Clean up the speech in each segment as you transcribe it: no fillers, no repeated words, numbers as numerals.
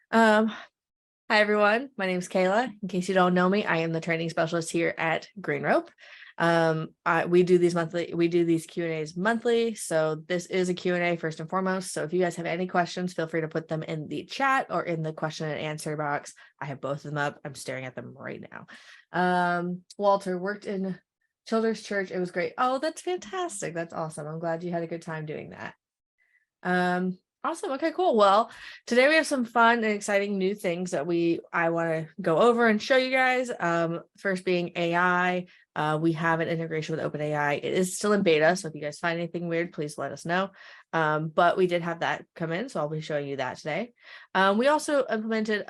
Um, Hi everyone, my name is Kayla. In case you don't know me, I am the training specialist here at Green Rope. We do these Q&As monthly. So this is a Q&A first and foremost. So if you guys have any questions, feel free to put them in the chat or in the question and answer box. I have both of them up. I'm staring at them right now. Walter worked in Children's Church. It was great. Oh, that's fantastic. That's awesome. I'm glad you had a good time doing that. Awesome. Okay, cool. Well, today we have some fun and exciting new things that I want to go over and show you guys. First being AI. We have an integration with OpenAI. It is still in beta, so if you guys find anything weird, please let us know. But we did have that come in, so I'll be showing you that today. We also implemented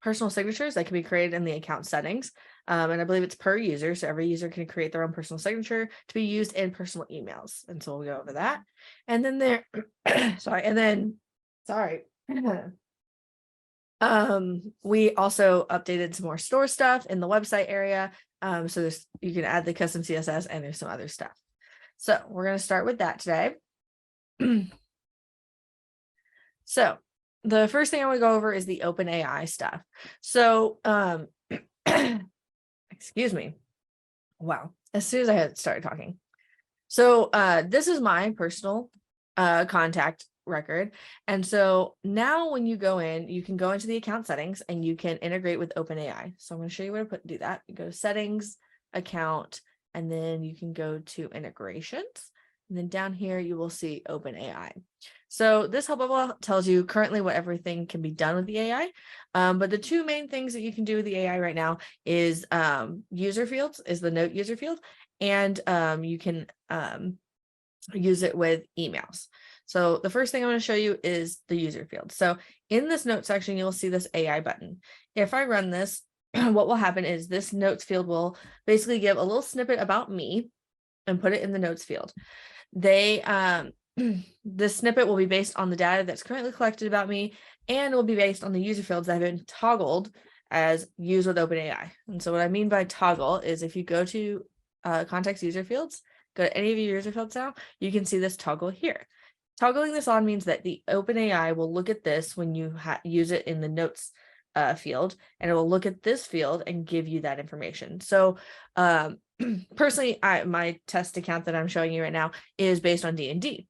personal signatures that can be created in the account settings. And I believe it's per user, so every user can create their own personal signature to be used in personal emails. And so we'll go over that. And then we also updated some more store stuff in the website area. So you can add the custom CSS and there's some other stuff. So we're going to start with that today. So the first thing I want to go over is the OpenAI stuff. So, excuse me. Wow. As soon as I had started talking. So this is my personal contact record. And so now when you go in, you can go into the account settings and you can integrate with OpenAI. So I'm going to show you where to do that. You go to settings, account, and then you can go to integrations. And then down here, you will see OpenAI. So this help bubble tells you currently what everything can be done with the AI. But the two main things that you can do with the AI right now is user fields, is the note user field. And you can use it with emails. So the first thing I'm going to show you is the user field. So in this note section, you'll see this AI button. If I run this, what will happen is this notes field will basically give a little snippet about me and put it in the notes field. This snippet will be based on the data that's currently collected about me, and it will be based on the user fields that have been toggled as use with OpenAI. And so what I mean by toggle is if you go to context user fields, go to any of your user fields now, you can see this toggle here. Toggling this on means that the OpenAI will look at this when you use it in the notes field, and it will look at this field and give you that information. So personally, my test account that I'm showing you right now is based on D&D.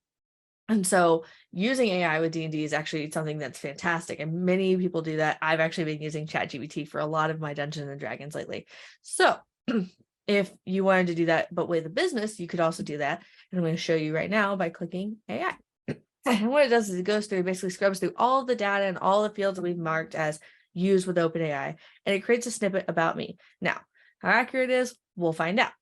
And so using AI with D&D is actually something that's fantastic. And many people do that. I've actually been using ChatGPT for a lot of my Dungeons and Dragons lately. So if you wanted to do that, but with a business, you could also do that. And I'm going to show you right now by clicking AI. And what it does is it goes through, basically scrubs through all the data and all the fields that we've marked as used with OpenAI, and it creates a snippet about me. Now, how accurate it is, we'll find out.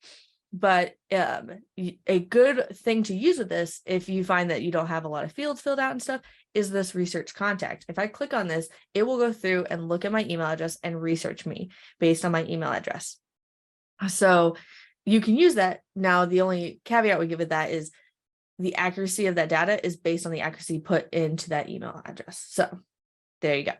But a good thing to use with this, if you find that you don't have a lot of fields filled out and stuff, is this research contact. If I click on this, it will go through and look at my email address and research me based on my email address. So you can use that. Now, the only caveat we give it that is the accuracy of that data is based on the accuracy put into that email address. So there you go.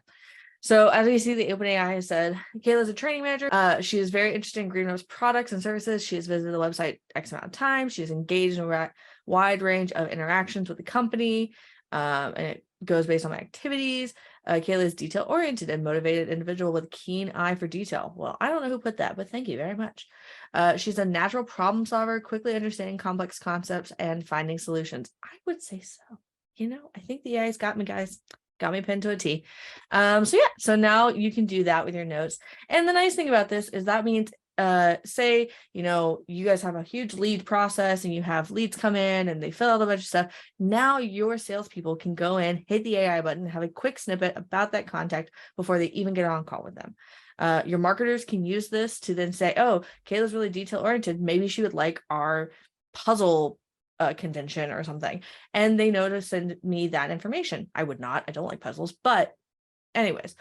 So as you see, the OpenAI has said, Kayla is a training manager. She is very interested in Green Rope's products and services. She has visited the website X amount of times. She is engaged in a wide range of interactions with the company. And it goes based on my activities. Kayla is detail-oriented and motivated individual with a keen eye for detail. Well, I don't know who put that, but thank you very much. She's a natural problem solver, quickly understanding complex concepts and finding solutions. I would say so. I think the AI's got me, guys. Got me pinned to a T. So now you can do that with your notes. And the nice thing about this is that means say, you guys have a huge lead process and you have leads come in and they fill out a bunch of stuff. Now your salespeople can go in, hit the AI button, have a quick snippet about that contact before they even get on call with them. Your marketers can use this to then say, oh, Kayla's really detail oriented. Maybe she would like our puzzle convention or something. And they know to send me that information. I would not. I don't like puzzles. But anyways,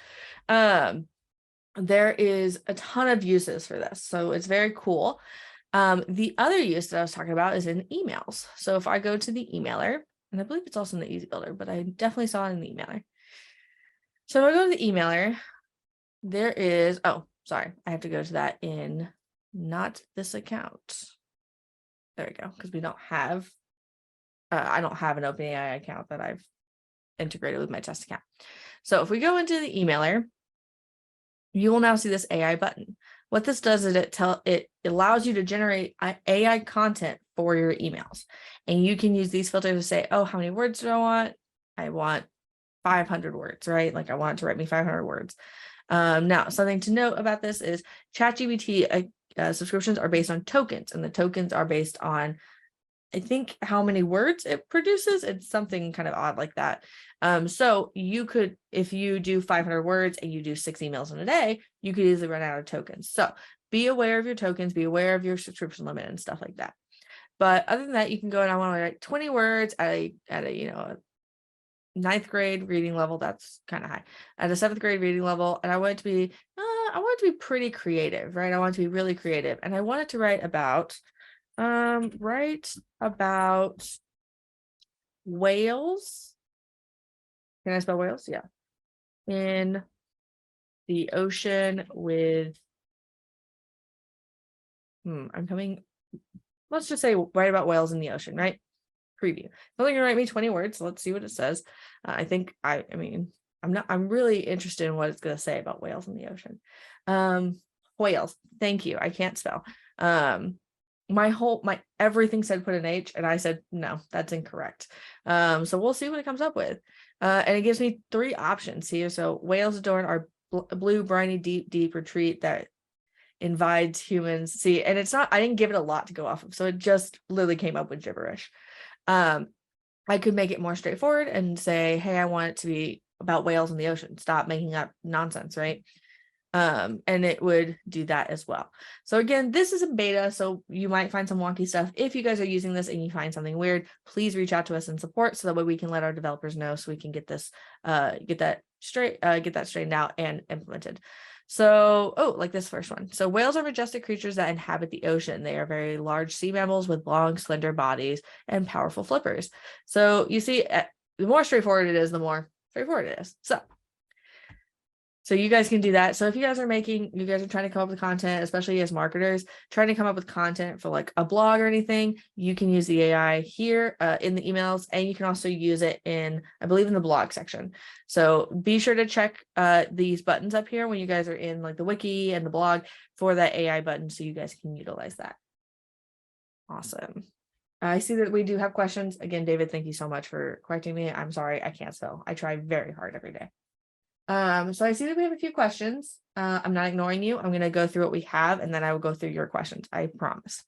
there is a ton of uses for this. So it's very cool. The other use that I was talking about is in emails. So if I go to the emailer, and I believe it's also in the Easy Builder, but I definitely saw it in the emailer. So if I go to the emailer, there is, oh, sorry, I have to go to that in not this account. There we go, because we don't have, I don't have an OpenAI account that I've integrated with my test account. So if we go into the emailer, you will now see this AI button. What this does is it allows you to generate AI content for your emails. And you can use these filters to say, oh, how many words do I want? I want 500 words, right? Like I want it to write me 500 words. Now, something to note about this is ChatGPT subscriptions are based on tokens, and the tokens are based on, I think, how many words it produces. It's something kind of odd like that. So you could, if you do 500 words and you do 6 emails in a day, you could easily run out of tokens. So be aware of your tokens, be aware of your subscription limit and stuff like that. But other than that, you can go and I want to write 20 words at a a 9th grade reading level. That's kind of high. At a 7th grade reading level, and I want it to be pretty creative, right? I want it to be really creative, and I want it to write about whales. Can I spell whales? Yeah. In the ocean with let's just say write about whales in the ocean, right? Preview. It's only gonna write me 20 words, so let's see what it says. I'm really interested in what it's gonna say about whales in the ocean. Whales. Thank you. I can't spell. My everything said put an H, and I said no, that's incorrect. So we'll see what it comes up with. And it gives me 3 options here. So whales adorn our blue, briny, deep retreat that invites humans. See, and it's not, I didn't give it a lot to go off of, so it just literally came up with gibberish. I could make it more straightforward and say, hey, I want it to be about whales in the ocean. Stop making up nonsense, right? And it would do that as well. So again, this is a beta, so you might find some wonky stuff. If you guys are using this and you find something weird, please reach out to us in support so that way we can let our developers know, so we can get this get that straightened out and implemented. So, like this first one. So whales are majestic creatures that inhabit the ocean. They are very large sea mammals with long, slender bodies and powerful flippers. So you see, the more straightforward it is, the more straightforward it is. So you guys can do that. So if you guys are trying to come up with content, especially as marketers, trying to come up with content for like a blog or anything, you can use the AI here in the emails, and you can also use it in, I believe, in the blog section. So be sure to check these buttons up here when you guys are in like the wiki and the blog for that AI button, so you guys can utilize that. Awesome. I see that we do have questions. Again, David, thank you so much for correcting me. I'm sorry, I can't spell. I try very hard every day. So I see that we have a few questions. I'm not ignoring you. I'm going to go through what we have, and then I will go through your questions. I promise.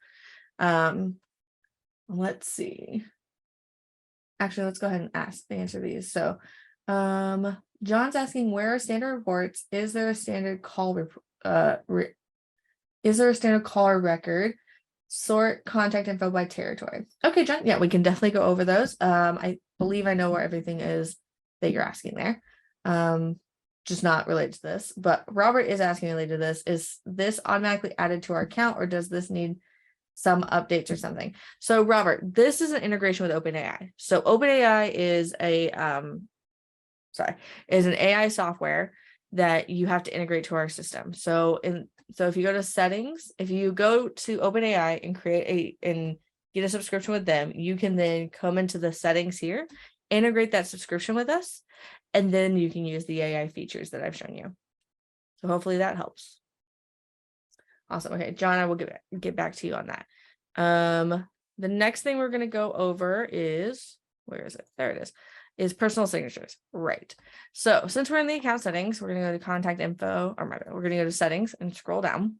Let's see. Actually, let's go ahead and answer these. So, John's asking, where are standard reports? Is there a standard call is there a standard caller record? Sort contact info by territory. Okay, John. Yeah, we can definitely go over those. I believe I know where everything is that you're asking there. Just not related to this, but Robert is asking related to this. Is this automatically added to our account, or does this need some updates or something? So Robert, this is an integration with OpenAI. So OpenAI is an AI software that you have to integrate to our system. So if you go to settings, if you go to OpenAI and get a subscription with them, you can then come into the settings here, integrate that subscription with us, and then you can use the AI features that I've shown you. So hopefully that helps. Awesome. Okay, John, I will get back to you on that. The next thing we're going to go over is, where is it? There it is personal signatures. Right. So since we're in the account settings, we're going to go to contact info, we're going to go to settings and scroll down.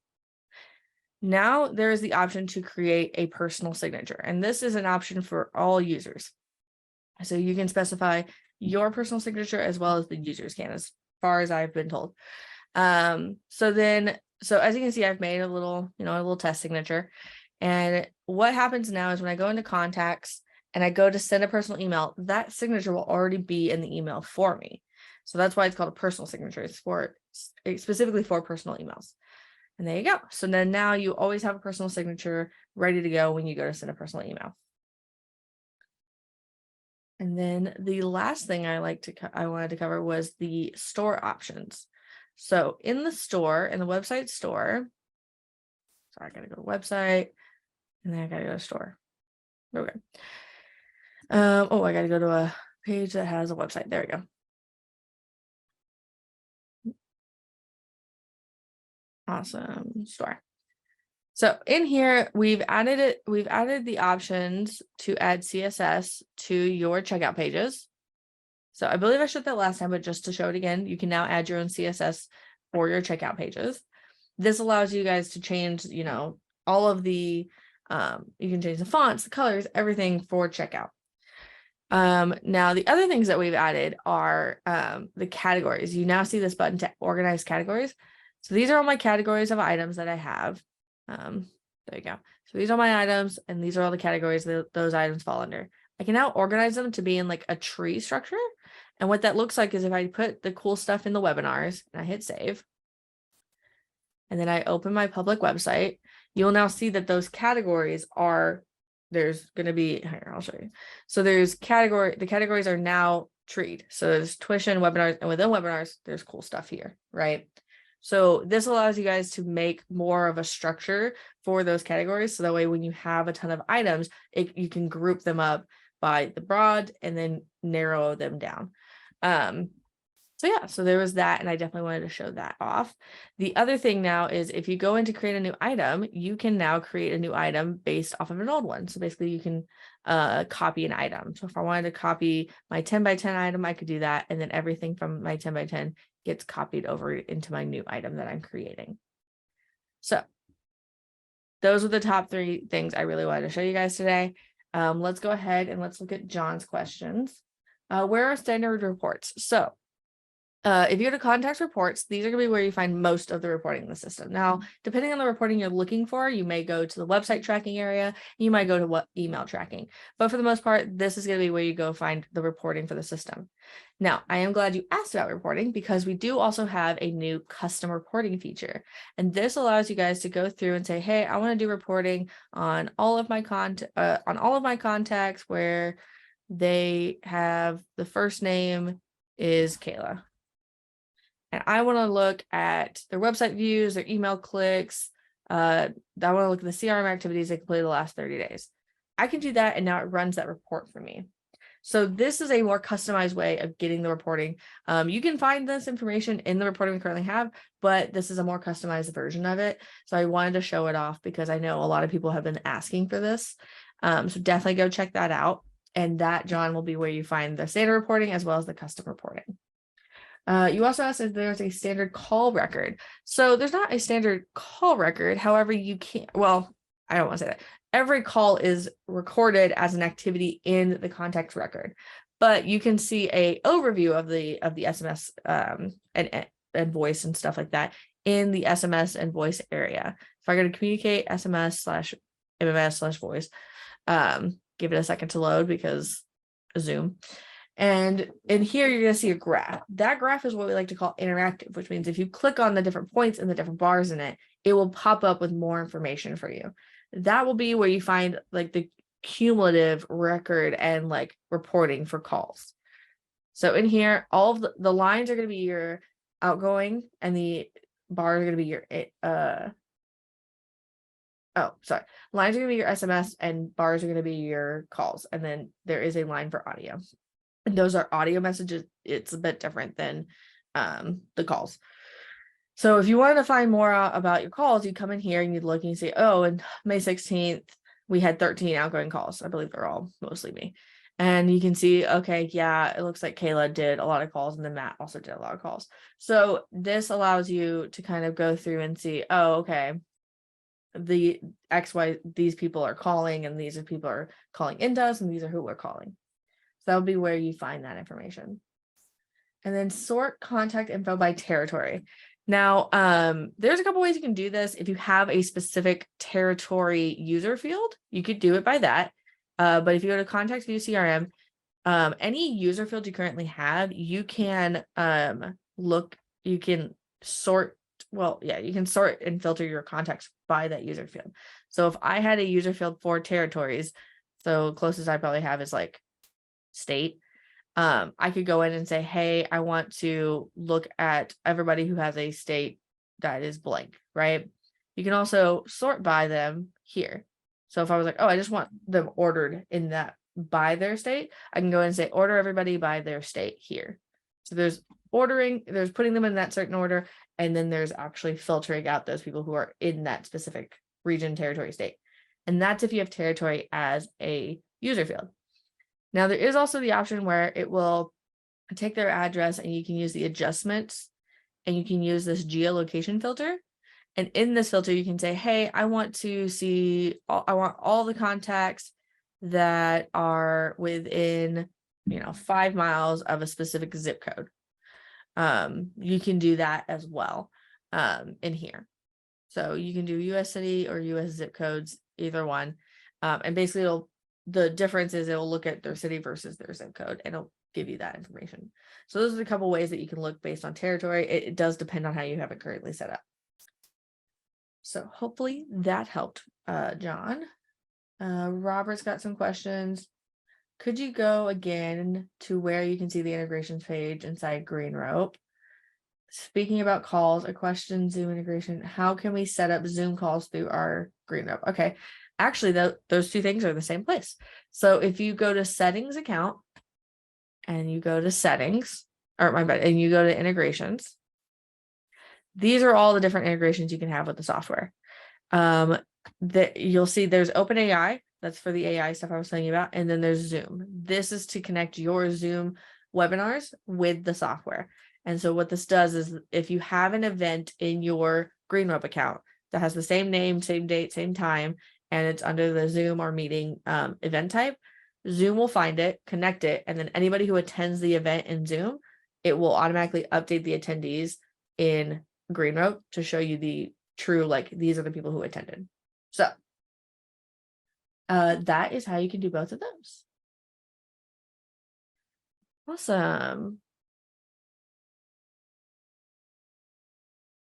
Now there is the option to create a personal signature, and this is an option for all users. So you can specify your personal signature as well as the users can, as far as I've been told. So as you can see, I've made a little test signature. And what happens now is when I go into contacts and I go to send a personal email, that signature will already be in the email for me. So that's why it's called a personal signature. It's specifically for personal emails. And there you go. So then now you always have a personal signature ready to go when you go to send a personal email. And then the last thing I wanted to cover was the store options. So in the website store, I gotta go to website, and then I gotta go to store. Okay. I gotta go to page that has a website. There we go. Awesome. Store. So in here, we've added the options to add CSS to your checkout pages. So I believe I showed that last time, but just to show it again, you can now add your own CSS for your checkout pages. This allows you guys to change, all of the, you can change the fonts, the colors, everything for checkout. Now the other things that we've added are the categories. You now see this button to organize categories. So these are all my categories of items that I have. There you go. So these are my items, and these are all the categories that those items fall under. I can now organize them to be in like a tree structure. And what that looks like is if I put the cool stuff in the webinars and I hit save, and then I open my public website, you'll now see that those categories are, there's going to be, here, I'll show you. So the categories are now treed. So there's tuition, webinars, and within webinars, there's cool stuff here, right? So this allows you guys to make more of a structure for those categories. So that way, when you have a ton of items, you can group them up by the broad and then narrow them down. So yeah, so there was that, and I definitely wanted to show that off. The other thing now is if you go in to create a new item, you can now create a new item based off of an old one. So basically you can copy an item. So if I wanted to copy my 10 by 10 item, I could do that. And then everything from my 10 by 10 gets copied over into my new item that I'm creating. So those are the top 3 things I really wanted to show you guys today. Let's go ahead and let's look at John's questions. Where are standard reports? So if you go to contacts reports, these are going to be where you find most of the reporting in the system. Now, depending on the reporting you're looking for, you may go to the website tracking area, you might go to what email tracking, but for the most part, this is going to be where you go find the reporting for the system. Now, I am glad you asked about reporting because we do also have a new custom reporting feature, and this allows you guys to go through and say, hey, I want to do reporting on all of my contacts where they have the first name is Kayla. And I want to look at their website views, their email clicks. I want to look at the CRM activities they completed the last 30 days. I can do that, and now it runs that report for me. So this is a more customized way of getting the reporting. You can find this information in the reporting we currently have, but this is a more customized version of it. So I wanted to show it off because I know a lot of people have been asking for this. So definitely go check that out. And that, John, will be where you find the standard reporting as well as the custom reporting. You also asked if there's a standard call record. So there's not a standard call record. However, you can't, well, I don't want to say that. Every call is recorded as an activity in the contacts record, but you can see a overview of the SMS and voice and stuff like that in the SMS and voice area. If I go to communicate SMS/MMS/voice, give it a second to load because Zoom. And in here, you're going to see a graph. That graph is what we like to call interactive, which means if you click on the different points and the different bars in it, it will pop up with more information for you. That will be where you find like the cumulative record and like reporting for calls. So in here, all of the lines are going to be your outgoing, and the bars are going to be your lines are going to be your SMS, and bars are going to be your calls. And then there is a line for audio. And those are audio messages. It's a bit different than the calls. So if you wanted to find more out about your calls, you come in here and you look and you say, oh, and May 16th, we had 13 outgoing calls. I believe they're all mostly me. And you can see, okay, yeah, it looks like Kayla did a lot of calls, and then Matt also did a lot of calls. So this allows you to kind of go through and see, oh, okay, the XY, these people are calling, and these are people are calling into us, and these are who we're calling. So that'll be where you find that information. And then sort contact info by territory. Now, there's a couple ways you can do this. If you have a specific territory user field, you could do it by that. But if you go to contact view CRM, any user field you currently have, you can you can sort and filter your contacts by that user field. So if I had a user field for territories, so closest I probably have is like state, I could go in and say, hey, I want to look at everybody who has a state that is blank, right? You can also sort by them here. So if I was like, oh, I just want them ordered in that by their state, I can go and say order everybody by their state here. So there's ordering, there's putting them in that certain order, and then there's actually filtering out those people who are in that specific region, territory, state. And that's if you have territory as a user field. Now there is also the option where it will take their address and you can use the adjustments and you can use this geolocation filter. And in this filter, you can say, hey, I want to see, I want all the contacts that are within, 5 miles of a specific zip code. You can do that as well in here. So you can do US city or US zip codes, either one. And basically the difference is it'll look at their city versus their zip code and it'll give you that information. So those are a couple ways that you can look based on territory. It does depend on how you have it currently set up. So hopefully that helped, John. Robert's got some questions. Could you go again to where you can see the integrations page inside Green Rope? Speaking about calls, a question, Zoom integration. How can we set up Zoom calls through our Green Rope? Okay, actually, those two things are the same place. So if you go to settings account and you go to settings, or my bad, and you go to integrations, these are all the different integrations you can have with the software. That you'll see there's OpenAI, that's for the AI stuff I was telling you about, and then there's Zoom. This is to connect your Zoom webinars with the software. And so what this does is if you have an event in your Green Rope account that has the same name, same date, same time, and it's under the Zoom or meeting event type, Zoom will find it, connect it, and then anybody who attends the event in Zoom, it will automatically update the attendees in Green Rope to show you the true, like, these are the people who attended. So that is how you can do both of those. Awesome.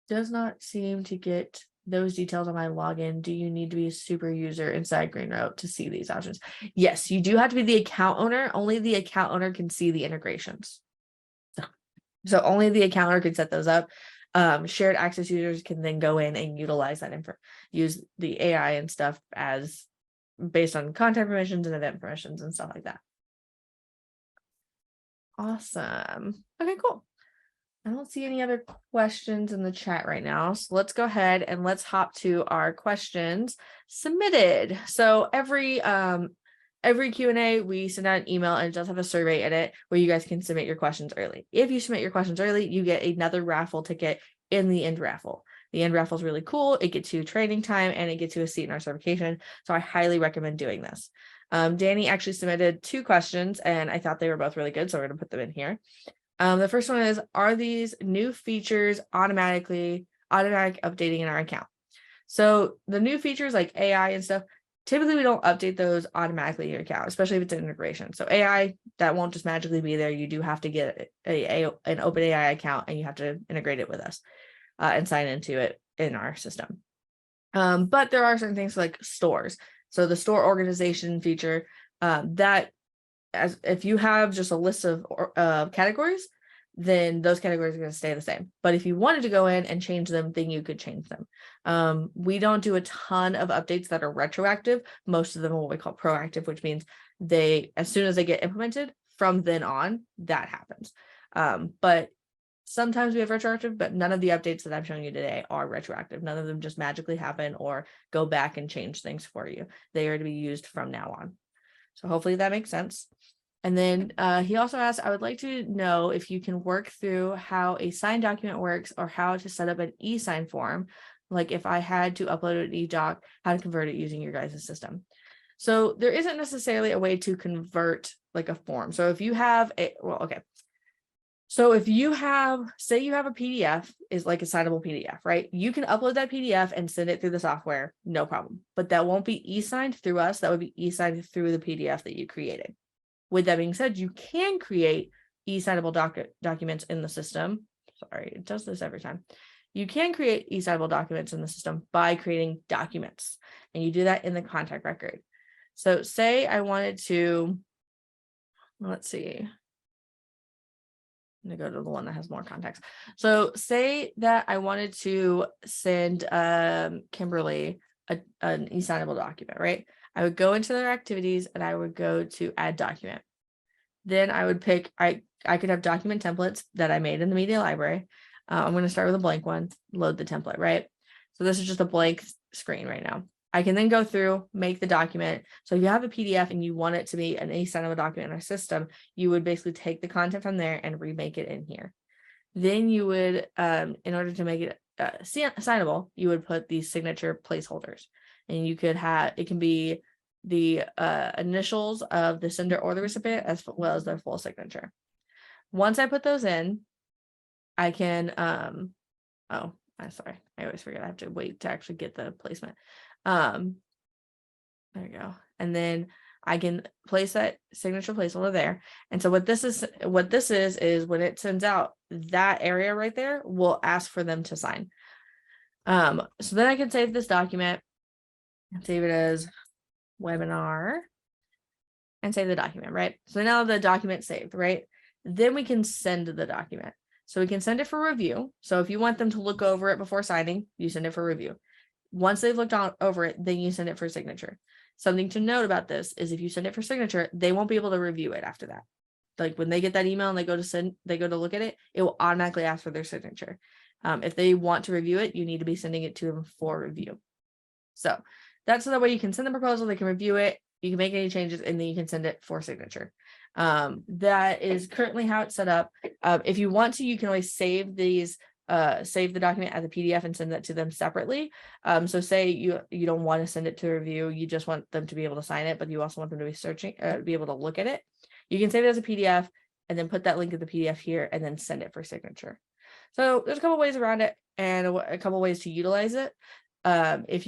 Does not seem to get those details on my login. Do you need to be a super user inside Green Rope to see these options? Yes, you do have to be the account owner. Only the account owner can see the integrations. So only the account owner can set those up. Shared access users can then go in and utilize that info, use the AI and stuff as based on content permissions and event permissions and stuff like that. Awesome. Okay, cool. I don't see any other questions in the chat right now. So let's go ahead and let's hop to our questions submitted. So every Q&A, we send out an email and it does have a survey in it where you guys can submit your questions early. If you submit your questions early, you get another raffle ticket in the end raffle. The end raffle is really cool. It gets you training time and it gets you a seat in our certification. So I highly recommend doing this. Danny actually submitted 2 questions and I thought they were both really good. So we're going to put them in here. The first one is, are these new features automatic updating in our account? So the new features like AI and stuff, typically we don't update those automatically in your account, especially if it's an integration. So AI, that won't just magically be there. You do have to get an OpenAI account and you have to integrate it with us and sign into it in our system. But there are certain things like stores. So the store organization feature, that as if you have just a list of categories, then those categories are going to stay the same. But if you wanted to go in and change them, then you could change them. We don't do a ton of updates that are retroactive. Most of them are what we call proactive, which means as soon as they get implemented, from then on, that happens. But sometimes we have retroactive, but none of the updates that I'm showing you today are retroactive. None of them just magically happen or go back and change things for you. They are to be used from now on. So hopefully that makes sense. And then he also asked, I would like to know if you can work through how a signed document works or how to set up an e-sign form. Like if I had to upload an e-doc, how to convert it using your guys' system. So there isn't necessarily a way to convert like a form. So if you have So if you have, say you have a PDF is like a signable PDF, right? You can upload that PDF and send it through the software, no problem. But that won't be e-signed through us. That would be e-signed through the PDF that you created. With that being said, you can create e-signable documents in the system. Sorry, it does this every time. You can create e-signable documents in the system by creating documents. And you do that in the contact record. So say I wanted to, let's see. I'm going to go to the one that has more context. So say that I wanted to send Kimberly an e-signable document, right? I would go into their activities and I would go to add document. Then I would pick, I could have document templates that I made in the media library. I'm going to start with a blank one, load the template, right? So this is just a blank screen right now. I can then go through, make the document. So if you have a PDF and you want it to be an async document in our system, you would basically take the content from there and remake it in here. Then you would, in order to make it signable, you would put these signature placeholders, and you could have, it can be the initials of the sender or the recipient as well as their full signature. Once I put those in, I can, oh, I'm sorry, I always forget I have to wait to actually get the placement. There we go. And then I can place that signature placeholder there. And so what this is when it sends out, that area right there will ask for them to sign. So then I can save this document and save it as webinar and save the document, right? So now the document's saved, right? Then we can send the document. So we can send it for review. So if you want them to look over it before signing, you send it for review. Once they've looked over it, then you send it for signature. Something to note about this is if you send it for signature, they won't be able to review it after that. Like when they get that email and they go to look at it, it will automatically ask for their signature. If they want to review it, you need to be sending it to them for review. So that's the way you can send the proposal, they can review it, you can make any changes, and then you can send it for signature. That is currently how it's set up. If you want to, you can always save these, save the document as a PDF and send that to them separately. So say you don't want to send it to review, you just want them to be able to sign it, but you also want them to be searching, be able to look at it. You can save it as a PDF and then put that link in the PDF here and then send it for signature. So there's a couple ways around it and a couple ways to utilize it. If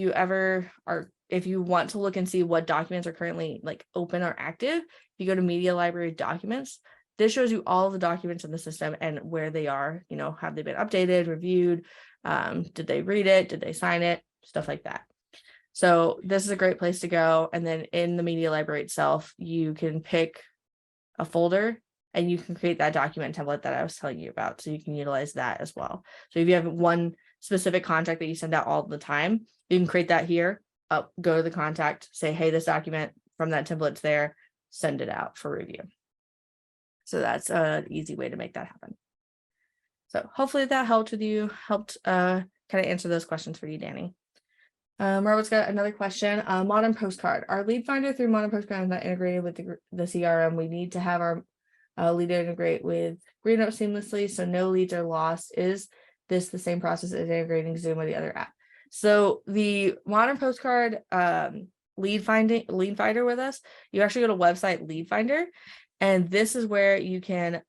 you want to look and see what documents are currently like open or active, if you go to media library documents, this shows you all of the documents in the system and where they are, have they been updated, reviewed, did they read it, did they sign it, stuff like that. So this is a great place to go. And then in the media library itself, you can pick a folder and you can create that document template that I was telling you about. So you can utilize that as well. So if you have one specific contact that you send out all the time, you can create that here, go to the contact, say, hey, this document from that template's there, send it out for review. So that's an easy way to make that happen. So hopefully that helped kind of answer those questions for you, Danny. Robert's got another question. Modern Postcard. Our lead finder through Modern Postcard is not integrated with the CRM. We need to have our lead integrate with GreenUp seamlessly so no leads are lost. Is this the same process as integrating Zoom or the other app? So the Modern Postcard lead finder with us, you actually go to website lead finder, and this is where you can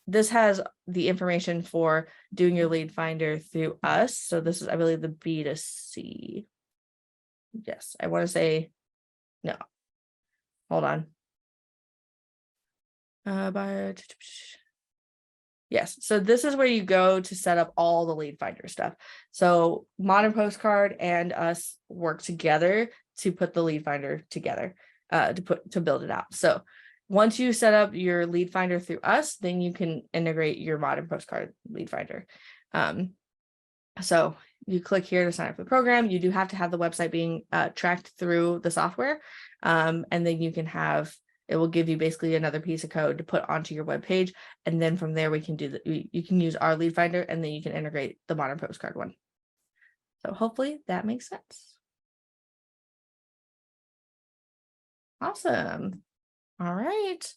this has the information for doing your lead finder through us. So this is, I believe, the B2C. Yes, I want to say no. Hold on. Yes, so this is where you go to set up all the lead finder stuff. So Modern Postcard and us work together to put the lead finder together, to build it out. So once you set up your lead finder through us, then you can integrate your Modern Postcard lead finder. So you click here to sign up for the program. You do have to have the website being tracked through the software, and then you can have, it will give you basically another piece of code to put onto your web page, and then from there we can do you can use our lead finder, and then you can integrate the Modern Postcard one. So hopefully that makes sense. Awesome. All right.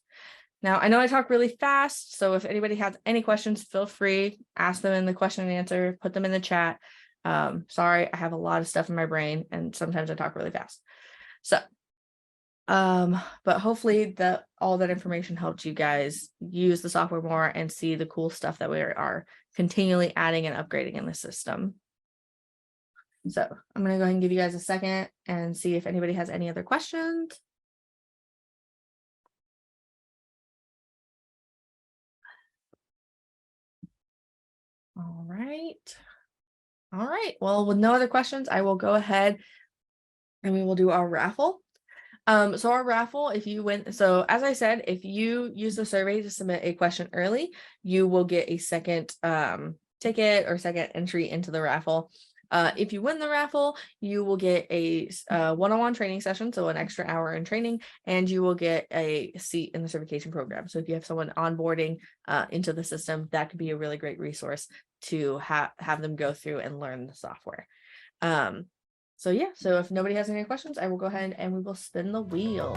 Now I know I talk really fast, so if anybody has any questions, feel free, ask them in the question and answer, put them in the chat. Sorry, I have a lot of stuff in my brain and sometimes I talk really fast. So but hopefully all that information helped you guys use the software more and see the cool stuff that we are continually adding and upgrading in the system. So I'm going to go ahead and give you guys a second and see if anybody has any other questions. All right. All right. Well, with no other questions, I will go ahead and we will do our raffle. So our raffle, so as I said, if you use the survey to submit a question early, you will get a second ticket or second entry into the raffle. If you win the raffle, you will get a one-on-one training session, so an extra hour in training, and you will get a seat in the certification program. So if you have someone onboarding into the system, that could be a really great resource to have them go through and learn the software. So yeah, so if nobody has any questions, I will go ahead and we will spin the wheel.